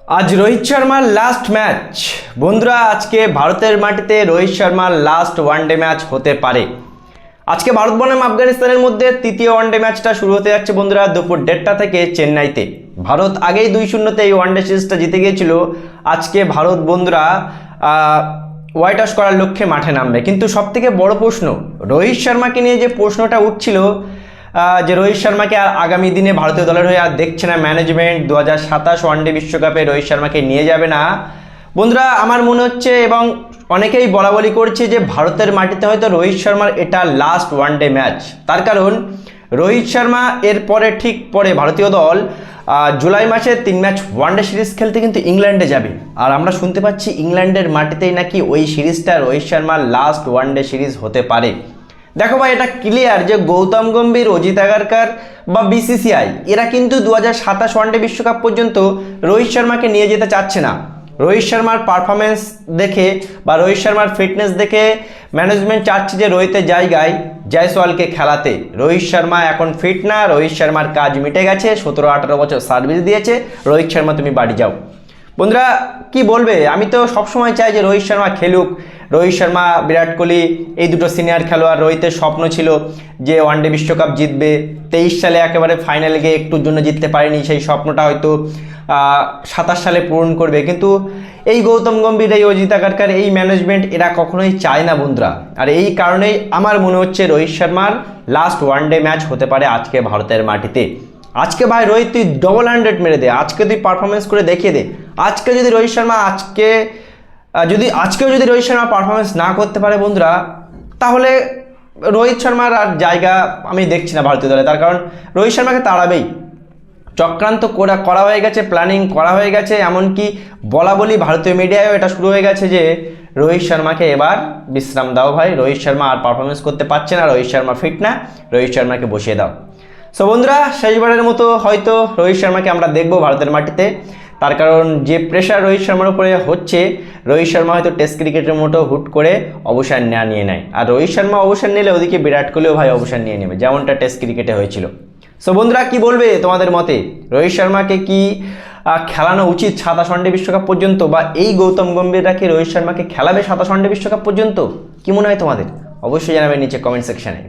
আজ রোহিত শর্মার last match. বন্ধুরা, আজকে ভারতের মাটিতে রোহিত শর্মার লাস্ট ওয়ানডে ম্যাচ হতে পারে। আজকে ভারত বনাম আফগানিস্তানের মধ্যে তৃতীয় ওয়ানডে ম্যাচটা শুরু হতে যাচ্ছে বন্ধুরা দুপুর 1:30টা থেকে চেন্নাইতে। ভারত আগেই 2-0 এই ওয়ানডে সিরিজটা জিতে গিয়েছিল। আজকে ভারত বন্ধুরা হোয়াইট ওয়াশ করার লক্ষ্যে মাঠে নামবে। কিন্তু সবথেকে বড় প্রশ্ন, রোহিত শর্মাকে নিয়ে যে প্রশ্নটা উঠছিল যে রোহিত শর্মাকে আর আগামী দিনে ভারতীয় দলের হয়ে আর দেখছে না ম্যানেজমেন্ট, 2027 ওয়ানডে বিশ্বকাপে রোহিত শর্মাকে নিয়ে যাবে না। বন্ধুরা, আমার মনে হচ্ছে এবং অনেকেই বলাবলি করছে যে ভারতের মাটিতে হয়তো রোহিত শর্মার এটা লাস্ট ওয়ানডে ম্যাচ। তার কারণ রোহিত শর্মা এর পরে ঠিক পরে ভারতীয় দল জুলাই মাসে 3 ম্যাচ ওয়ানডে সিরিজ খেলতে কিন্তু ইংল্যান্ডে যাবে। আর আমরা শুনতে পাচ্ছি ইংল্যান্ডের মাটিতেই নাকি ওই সিরিজটা রোহিত শর্মার লাস্ট ওয়ানডে সিরিজ হতে পারে। দেখো ভাই, এটা ক্লিয়ার যে গৌতম গম্ভীর, অজিত আগারকার বা বিসিসিআই এরা কিন্তু 2027 ওয়ানডে বিশ্বকাপ পর্যন্ত রোহিত শর্মাকে নিয়ে যেতে চাচ্ছে না। রোহিত শর্মার পারফরমেন্স দেখে বা রোহিত শর্মার ফিটনেস দেখে ম্যানেজমেন্ট চাচ্ছে যে রোহিতের জায়গায় জয়সওয়ালকে খেলাতে। রোহিত শর্মা এখন ফিট না, রোহিত শর্মার কাজ মিটে গেছে, 17-18 বছর সার্ভিস দিয়েছে, রোহিত শর্মা তুমি বাড়ি যাও। বন্ধুরা, কি বলবে, আমি তো সবসময় চাই যে রোহিত শর্মা খেলুক। রোহিত শর্মা, বিরাট কোহলি এই দুটো সিনিয়র খেলোয়াড়। রোহিতের স্বপ্ন ছিল যে ওয়ানডে বিশ্বকাপ জিতবে। 23 সালে একেবারে ফাইনালে গিয়ে একটুর জন্য জিততে পারেনি, সেই স্বপ্নটা হয়তো 27 সালে পূরণ করবে। কিন্তু এই গৌতম গম্ভীর, এই অজিত আগারকার, এই ম্যানেজমেন্ট এরা কখনোই চায় না বন্ধুরা। আর এই কারণেই আমার মনে হচ্ছে রোহিত শর্মার লাস্ট ওয়ানডে ম্যাচ হতে পারে আজকে ভারতের মাটিতে। আজকে ভাই রোহিত, তুই ডবল 100 মেরে দে, আজকে তুই পারফরমেন্স করে দেখিয়ে দে। আজকে যদি রোহিত শর্মা আজকেও যদি রোহিত শর্মা পারফরমেন্স না করতে পারে বন্ধুরা, তাহলে রোহিত শর্মার আর জায়গা আমি দেখছি না ভারতীয় দলে। তার কারণ রোহিত শর্মাকে তাড়াবেই, চক্রান্ত করা হয়ে গেছে, প্ল্যানিং করা হয়ে গেছে। এমনকি বলি ভারতীয় মিডিয়ায়ও এটা শুরু হয়ে গেছে যে রোহিত শর্মাকে এবার বিশ্রাম দাও ভাই, রোহিত শর্মা আর পারফরমেন্স করতে পারছে না, রোহিত শর্মা ফিট না, রোহিত শর্মাকে বসিয়ে দাও। সো বন্ধুরা, শেষবারের মতো হয়তো রোহিত শর্মাকে আমরা দেখবো ভারতের মাটিতে। তার কারণ যে প্রেশার রোহিত শর্মার উপরে হচ্ছে, রোহিত শর্মা হয়তো টেস্ট ক্রিকেটের মতো হুট করে অবসর নিয়ে নেয়। আর রোহিত শর্মা অবসর নিলে ওদিকে বিরাট কোহলিও ভাই অবসর নিয়ে নেবে, যেমনটা টেস্ট ক্রিকেটে হয়েছিল। সো বন্ধুরা, কি বলবে তোমাদের মতে, রোহিত শর্মাকে কি খেলানো উচিত 27 ওয়ানডে বিশ্বকাপ পর্যন্ত, বা এই গৌতম গম্ভীররা কি রোহিত শর্মাকে খেলাবে 27 ওয়ানডে বিশ্বকাপ পর্যন্ত? কি মনে হয় তোমাদের? অবশ্যই জানাবেন নিচে কমেন্ট সেকশনে।